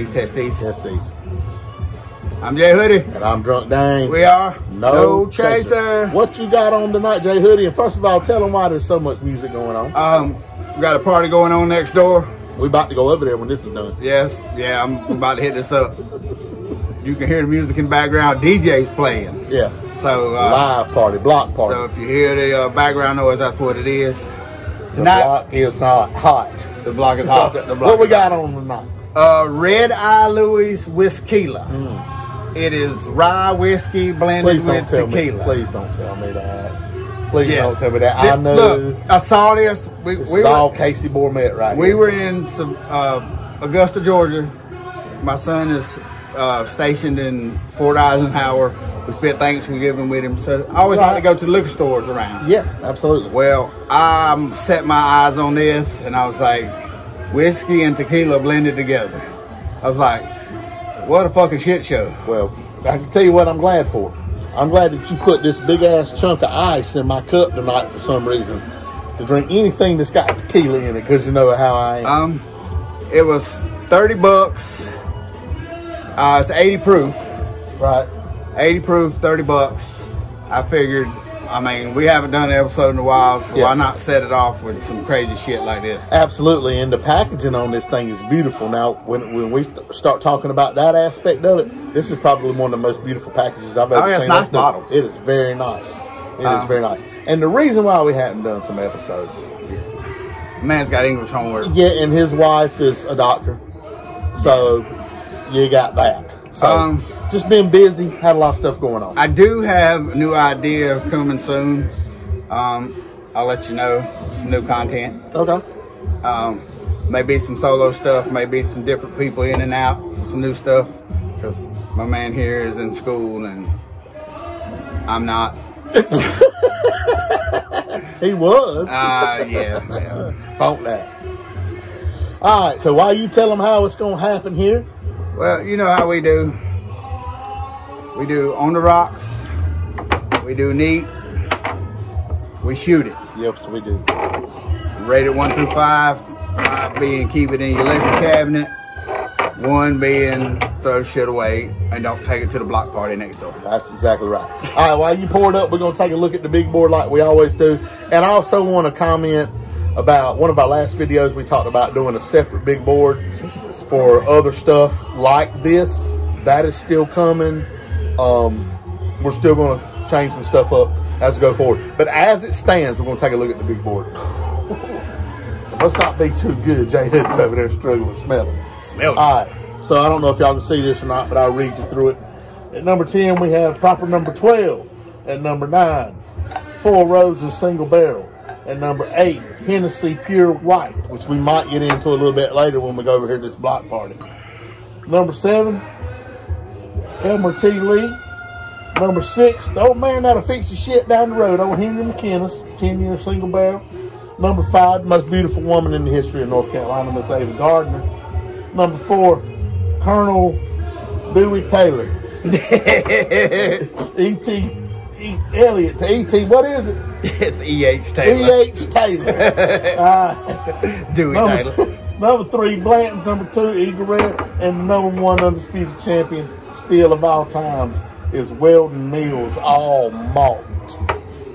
Testes. Testes. I'm Jay Hoodie. And I'm Drunk Dane. We are No Chaser. What you got on tonight, Jay Hoodie? And first of all, tell them why there's so much music going on. We got a party going on next door. We about to go over there when this is done. Yes, yeah, I'm about to hit this up. You can hear the music in the background. DJ's playing. Yeah. So live party, block party. So if you hear the background noise, that's what it is. The block is not hot. The block is hot. What we got on tonight? Red Eye Louis Whisquila. It is rye whiskey blended with tequila. Please don't tell me that. Please don't tell me that. I know. Look, I saw this. We were all Casey Bourmet right here. We were in Augusta, Georgia. My son is stationed in Fort Eisenhower. We spent Thanksgiving with him. So I always like to go to the liquor stores around. Yeah, absolutely. Well, I set my eyes on this and I was like, whiskey and tequila blended together. I was like, what a fucking shit show. Well, I can tell you what I'm glad for. I'm glad that you put this big ass chunk of ice in my cup tonight for some reason to drink anything that's got tequila in it, because you know how I am. It was 30 bucks. It's 80 proof. Right. 80 proof, 30 bucks. I figured, I mean, we haven't done an episode in a while, so why not set it off with some crazy shit like this? Absolutely, and the packaging on this thing is beautiful. Now, when we start talking about that aspect of it, this is probably one of the most beautiful packages I've ever seen. It's a nice bottle. It is very nice. It is very nice. And the reason why we haven't done some episodes. Man's got English homework. Yeah, and his wife is a doctor. So, you got that. So, just been busy, had a lot of stuff going on. I do have a new idea coming soon. I'll let you know, some new content. Okay. Maybe some solo stuff, maybe some different people in and out, some new stuff. Because my man here is in school and I'm not. He was. Yeah. Fault that. All right, so while you tell them how it's going to happen here. Well, you know how we do. We do on the rocks. We do neat. We shoot it. Yep, we do. Rated 1 through 5. 5 being keep it in your liquor cabinet. 1 being throw shit away and don't take it to the block party next door. That's exactly right. All right, while you pour it up, we're going to take a look at the big board like we always do. And I also want to comment about one of our last videos. We talked about doing a separate big board for other stuff like this. That is still coming. We're still going to change some stuff up as we go forward. But as it stands, we're going to take a look at the big board. It must not be too good. Jay Hood's over there struggling with smelling. Smell it. All right. So I don't know if y'all can see this or not, but I'll read you through it. At number 10, we have proper number 12. At number 9, Four Roses Single Barrel. At number 8, Hennessy Pure White, which we might get into a little bit later when we go over here to this block party. Number 7, Elmer T. Lee. Number 6, the old man that'll fix your shit down the road, old Henry McInnes, 10-year single barrel. Number 5, the most beautiful woman in the history of North Carolina, Miss Ava Gardner. Number 4, Colonel Dewey Taylor. E.T. Elliott to E.T. What is it? It's E.H. Taylor. E.H. Taylor. Dewey Taylor. Number 3, Blanton's. Number 2, Eagle Rare. And number 1 undisputed champion, still of all times, is Weldon Mills All Malt.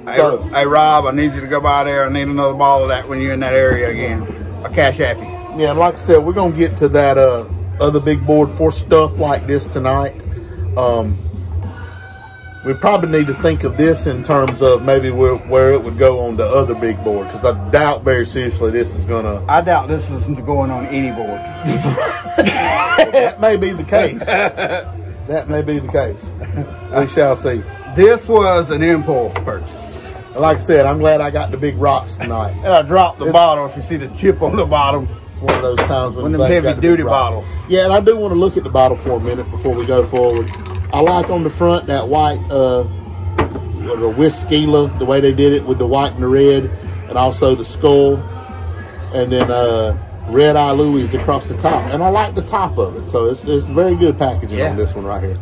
Hey, Rob, I need you to go by there. I need another bottle of that when you're in that area again. I'll cash app you. Yeah, and like I said, we're going to get to that other big board for stuff like this tonight. We probably need to think of this in terms of maybe where it would go on the other big board, because I doubt very seriously this is going to... I doubt this isn't going on any board. That may be the case. That may be the case. We shall see. This was an impulse purchase. And like I said, I'm glad I got the big rocks tonight. And I dropped the bottle. If you see the chip on the bottom. It's one of those times when them heavy duty bottles. Yeah, and I do want to look at the bottle for a minute before we go forward. I like on the front that white, the Whiskila, the way they did it with the white and the red, and also the skull, and then Red Eye Louis across the top. And I like the top of it, so it's very good packaging on this one right here.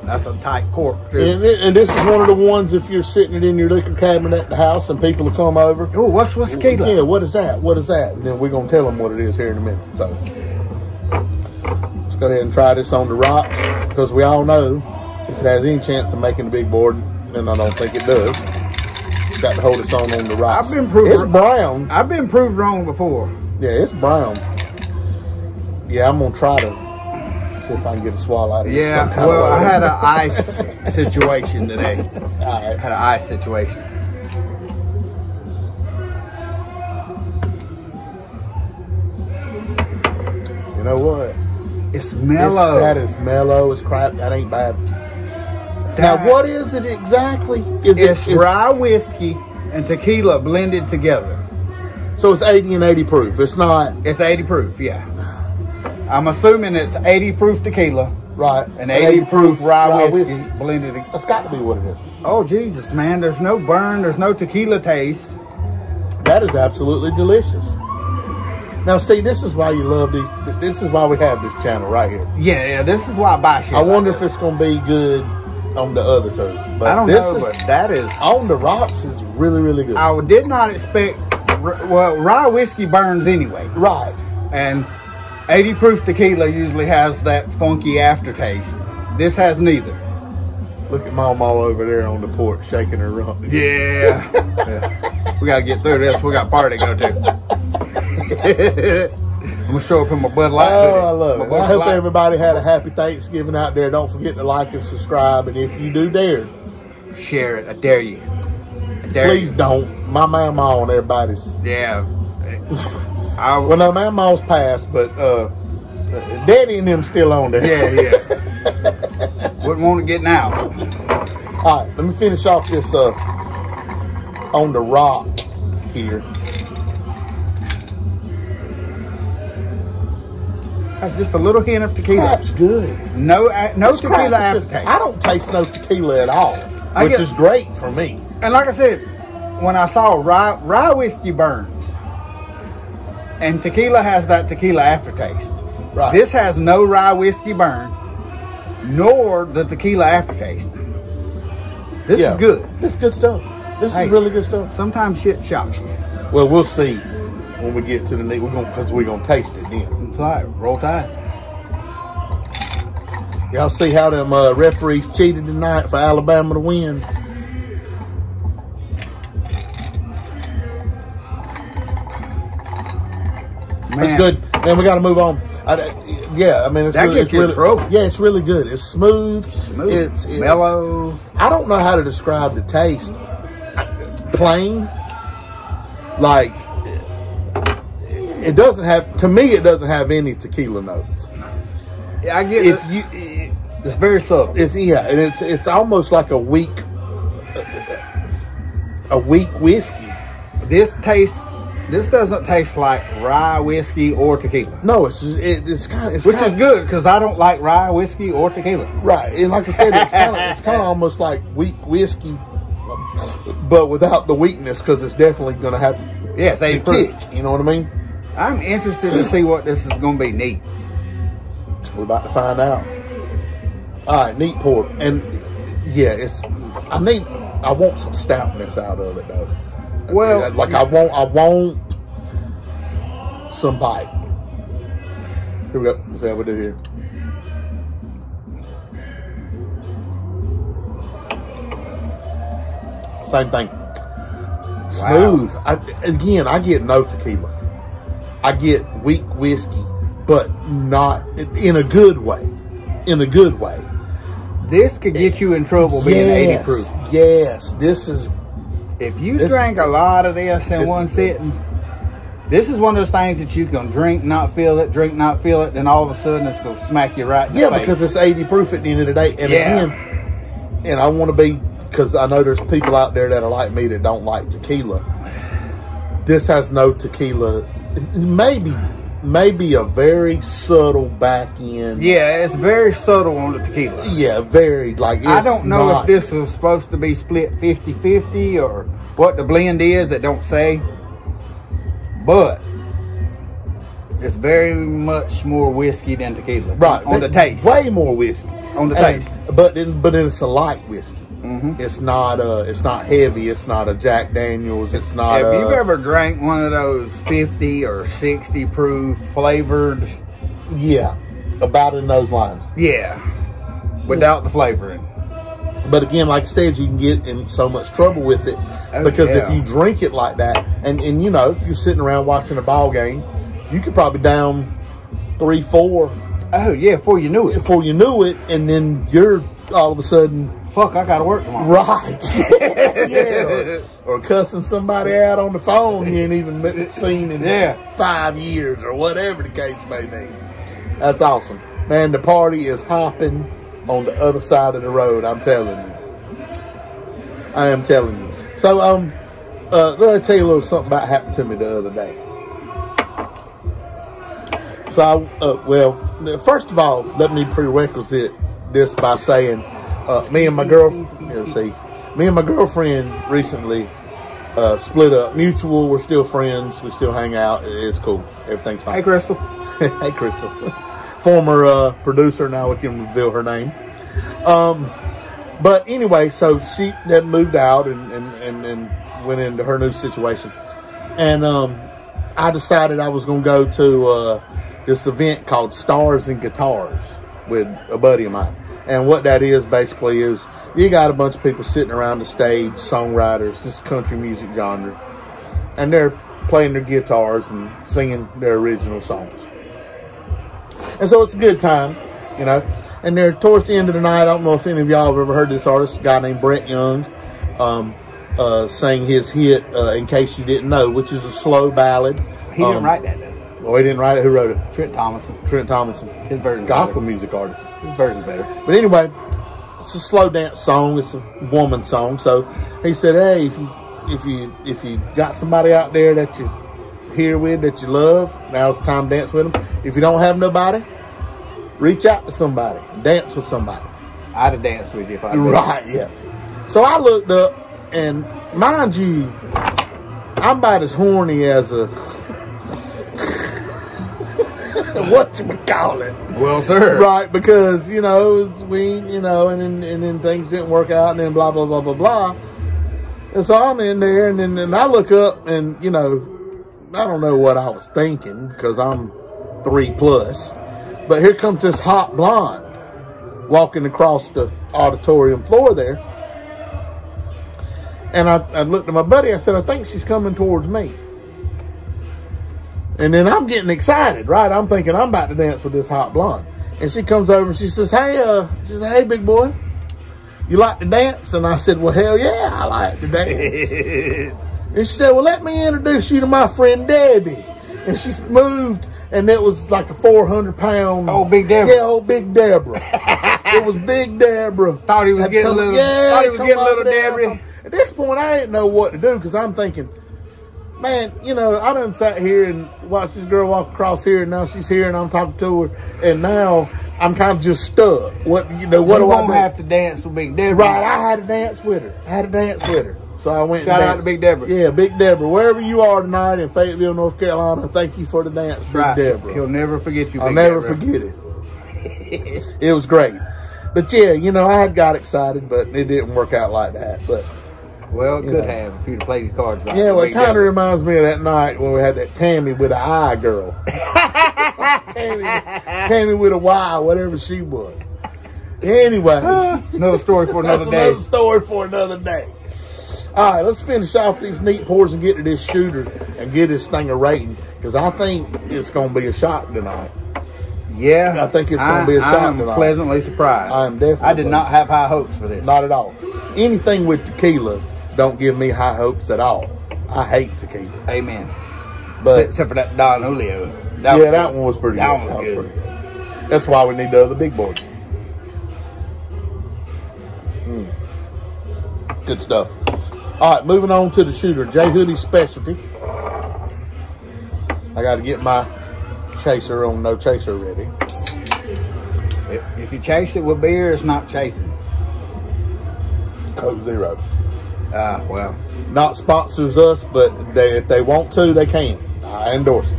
That's a tight cork, too. And this is one of the ones, if you're sitting it in your liquor cabinet at the house and people will come over. Oh, what's tequila? Yeah, what is that? What is that? And then we're going to tell them what it is here in a minute. So, let's Let's go ahead and try this on the rocks, because we all know if it has any chance of making the big board, and I don't think it does. Got to hold this on the rocks. I've been proved it's brown. I've been proved wrong before. Yeah, it's brown. Yeah, I'm gonna try to see if I can get a swallow out of it. Yeah, well, I had an ice situation today. All right. Had an ice situation. You know what? It's mellow. That is mellow as crap. That ain't bad. Now, what is it exactly? It's rye whiskey and tequila blended together. So it's 80 and 80 proof. It's not. It's 80 proof, yeah. I'm assuming it's 80 proof tequila. Right. And 80 proof rye whiskey blended. That's got to be what it is. Oh, Jesus, man. There's no burn. There's no tequila taste. That is absolutely delicious. Now, see, this is why you love these. This is why we have this channel right here. Yeah, this is why I buy shit. I wonder if it's going to be good on the other two. But I don't know, but that is... On the rocks is really, really good. I did not expect... Well, rye whiskey burns anyway. Right. And 80 proof tequila usually has that funky aftertaste. This has neither. Look at Mama over there on the porch shaking her rump. Yeah. Yeah. We got to get through this. We got a party to go to. I'm going to show up in my Bud Light. Oh, I love it. I hope everybody had a happy Thanksgiving out there. Don't forget to like and subscribe. And if you do dare, share it. I dare you. Please don't. My mama on everybody's. Yeah. Well, no, mama's passed, but Daddy and them still on there. Yeah, yeah. Wouldn't want to get now. All right, let me finish off this on the rock here. That's just a little hint of tequila. That's good. No tequila aftertaste. I don't taste no tequila at all, which is great for me. And like I said, when I saw rye whiskey burns, and tequila has that tequila aftertaste. Right. This has no rye whiskey burn, nor the tequila aftertaste. This is good. This is good stuff. This is really good stuff. Sometimes shit shocks you. Well, we'll see when we get to the next. We're gonna taste it then. It's like roll tide. Y'all see how them referees cheated tonight for Alabama to win? Man. That's good. Man, we got to move on. Yeah, I mean, it's really, it's really good. It's smooth. It's mellow. I don't know how to describe the taste. Plain. Like, it doesn't have, to me, it doesn't have any tequila notes. Yeah, I get it. It's very subtle. And it's almost like a weak whiskey. This doesn't taste like rye whiskey or tequila. No, it's kind of, which is good because I don't like rye whiskey or tequila. Right, and like I said, it's kind of almost like weak whiskey, but without the weakness, because it's definitely going to have the kick. You know what I mean? I'm interested to see what this is going to be neat. We're about to find out. All right, neat pour, and yeah, I want some stoutness out of it though. Well, like I want some bite. Here we go. Let's see how we do here. Same thing. Smooth. Wow. I get no tequila. I get weak whiskey, but not in a good way. In a good way. This could get you in trouble being 80 proof. Yes, this is. If you drank a lot of this in one sitting, this is one of those things that you can drink, not feel it, drink, not feel it, then all of a sudden it's going to smack you right in the face. Because it's 80 proof at the end of the day. And again, and I want to be, because I know there's people out there that are like me that don't like tequila. This has no tequila. Maybe a very subtle back end. Yeah, it's very subtle on the tequila. Yeah, very, like, it's I don't know if this is supposed to be split 50-50 or what the blend is. It don't say. But it's very much more whiskey than tequila. Right. On the taste. Way more whiskey. On the taste. But it's a light whiskey. Mm-hmm. It's not heavy. It's not a Jack Daniels. It's not. Have you ever drank one of those 50 or 60 proof flavored? Yeah. about in those lines. Yeah, without the flavoring. But again, like I said, you can get in so much trouble with it because if you drink it like that, and you know, if you're sitting around watching a ball game, you could probably down 3, 4. Oh yeah, before you knew it. Before you knew it, and then you're all of a sudden, fuck, I gotta work tomorrow. Right. Yeah. Or cussing somebody out on the phone you ain't even seen in 5 years or whatever the case may be. That's awesome. Man, the party is hopping on the other side of the road, I'm telling you. I am telling you. So, let me tell you a little something about happened to me the other day. So, well, first of all, let me prerequisite this by saying, me and my girlfriend recently split up. Mutual, we're still friends. We still hang out. It's cool. Everything's fine. Hey, Crystal. Hey, Crystal. Former producer, now we can reveal her name. But anyway, so she then moved out and went into her new situation. And I decided I was going to go to this event called Stars and Guitars with a buddy of mine. And what that is basically is you got a bunch of people sitting around the stage, songwriters, this country music genre, and they're playing their guitars and singing their original songs. And so it's a good time, you know. And they're towards the end of the night. I don't know if any of y'all have ever heard this artist, a guy named Brett Young, sang his hit, In Case You Didn't Know, which is a slow ballad. He didn't write that, though. Well, he didn't write it. Who wrote it? Trent Thomason. Trent Thomason. His version's gospel better. music artist. His version's better. But anyway, it's a slow dance song. It's a woman song. So he said, hey, if you got somebody out there that you're here with, that you love, now's the time to dance with them. If you don't have nobody, reach out to somebody. Dance with somebody. I'd have danced with you if I did. Right, yeah. So I looked up, and mind you, I'm about as horny as a whatchamacallit. Well, sir. Right, because, you know, and then things didn't work out, and then blah, blah, blah, blah, blah. And so I'm in there, and then I look up, and, you know, I don't know what I was thinking, because I'm 3+. But here comes this hot blonde walking across the auditorium floor there. And I looked at my buddy, I said, I think she's coming towards me. And then I'm getting excited, right? I'm thinking I'm about to dance with this hot blonde. And she comes over and she says, hey, big boy, you like to dance? And I said, well, hell yeah, I like to dance. And she said, well, let me introduce you to my friend Debbie. And she moved, and it was like a 400-pound. Oh, Big Deborah. Yeah, old Big Deborah. It was Big Deborah. Thought he was getting a little, Deborah. At this point, I didn't know what to do because I'm thinking, man, you know, I done sat here and watched this girl walk across here, and now she's here, and I'm talking to her, and now I'm kind of just stuck. What do I do? You won't have to dance with Big Deborah. Right, I had to dance with her. So I went. Shout out to Big Deborah. Yeah, Big Deborah. Wherever you are tonight in Fayetteville, North Carolina, thank you for the dance, Big Deborah. He'll never forget you, Big I'll never Deborah. forget it. It was great. But yeah, you know, I had got excited, but it didn't work out like that. But well, it could have if you'd played the cards right. Yeah, well, it kind of reminds me of that night when we had that Tammy with an I girl. Tammy with a Y, whatever she was. Anyway. Another story for another day. Another story for another day. All right, let's finish off these neat pours and get to this shooter and get this thing a rating, because I think it's going to be a shock tonight. Yeah. I think it's going to be a shock tonight. I'm pleasantly surprised. I am definitely. I did not have high hopes for this. Not at all. Anything with tequila don't give me high hopes at all. I hate tequila. Amen. But except for that Don Julio. That one was pretty good. That one was good. That's why we need the other big boy. Good stuff. All right, moving on to the shooter. J. Hoodie's specialty. I got to get my chaser on no chaser ready. If you chase it with beer, it's not chasing. Coke Zero. Well. Not sponsors us, but if they want to, they can. I endorse it.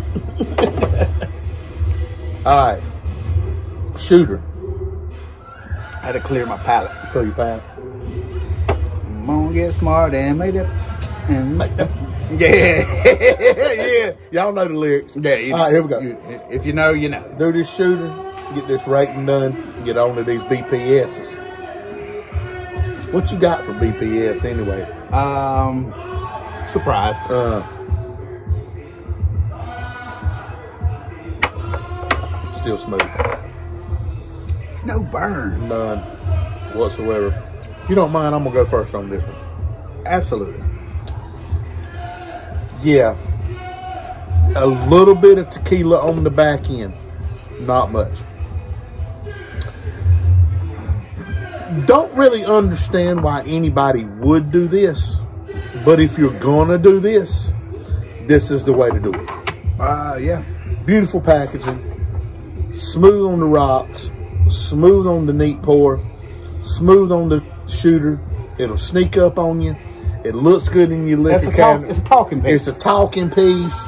All right. Shooter. I had to clear my palate. Clear your palate. I'm gonna get smart and make it. And make it. Yeah. Yeah. Y'all know the lyrics. Yeah. All right, here we go. If you know, you know. Do this shooter. get this rating done, and get on to these BPSs. What you got for BPS anyway? Surprise. Still smooth. No burn. None whatsoever. If you don't mind, I'm gonna go first on this one. Absolutely. Yeah. A little bit of tequila on the back end. Not much. Don't really understand why anybody would do this. But if you're gonna do this, this is the way to do it. Yeah. Beautiful packaging. Smooth on the rocks. Smooth on the neat pour. Smooth on the shooter. It'll sneak up on you. It looks good in your liquor cabinet. It's a talking piece. It's a talking piece.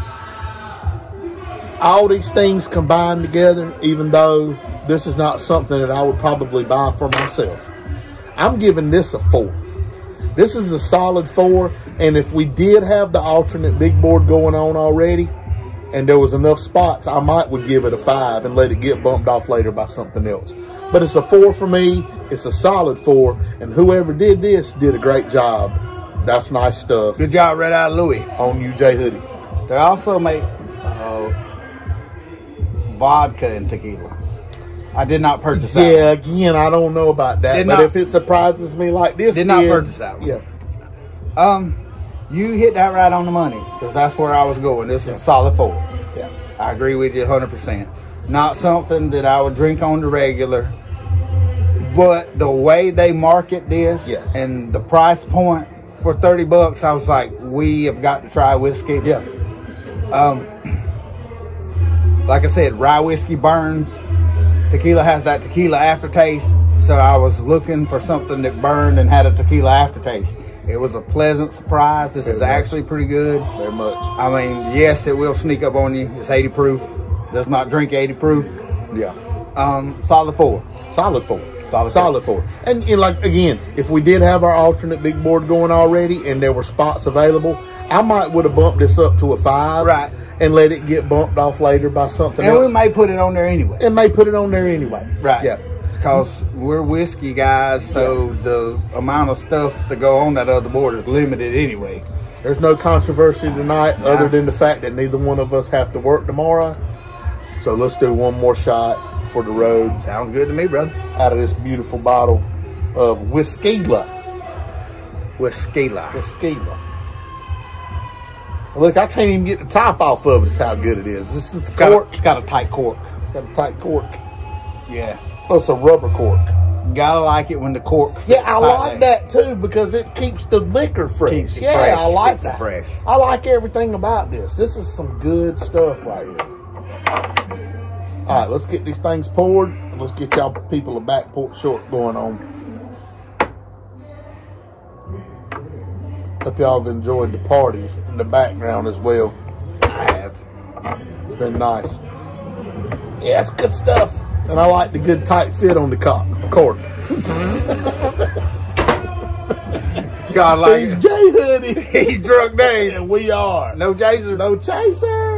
All these things combined together, even though this is not something that I would probably buy for myself. I'm giving this a 4. This is a solid 4. And if we did have the alternate big board going on already, and there was enough spots, I would give it a 5 and let it get bumped off later by something else. But it's a 4 for me. It's a solid 4. And whoever did this did a great job. That's nice stuff. Good job, Red Eye Louie. On you, J Hoodie. They also make vodka and tequila. I did not purchase that. Yeah, again, I don't know about that. But if it surprises me like this, did not purchase that one. Yeah. You hit that right on the money, because that's where I was going. This is a solid 4. Yeah. I agree with you 100%. Not something that I would drink on the regular, but the way they market this, yes, and the price point for 30 bucks, I was like, we have got to try whiskey. Yeah. Like I said, rye whiskey burns. Tequila has that tequila aftertaste. So I was looking for something that burned and had a tequila aftertaste. It was a pleasant surprise. This is actually pretty good. Very much. I mean, yes, it will sneak up on you. It's 80 proof. Does not drink 80 proof. Yeah. Solid 4. Solid 4. Solid 4. And like, again, if we did have our alternate big board going already and there were spots available, I would have bumped this up to a 5. Right. And let it get bumped off later by something else. And we may put it on there anyway. Right. Yeah. Because we're whiskey guys, so the amount of stuff to go on that other board is limited anyway. There's no controversy tonight other than the fact that neither one of us have to work tomorrow. So let's do one more shot for the road. Sounds good to me, brother. Out of this beautiful bottle of Whisquila. Whisquila. Look, I can't even get the top off of it. That's how good it is. This is it's got a tight cork. It's got a tight cork. Yeah. Oh, it's a rubber cork. You gotta like it when the cork. Yeah, I like that too because it keeps the liquor fresh. Yeah, fresh. I like that. Fresh. I like everything about this. This is some good stuff right here. All right, let's get these things poured. And let's get y'all people a back porch short going on. Hope y'all have enjoyed the party in the background as well. I have. It's been nice. Yeah, it's good stuff. And I like the good tight fit on the cord. God like He's J Hoodie. He's drunk Dave. And we are. No chaser. No chaser.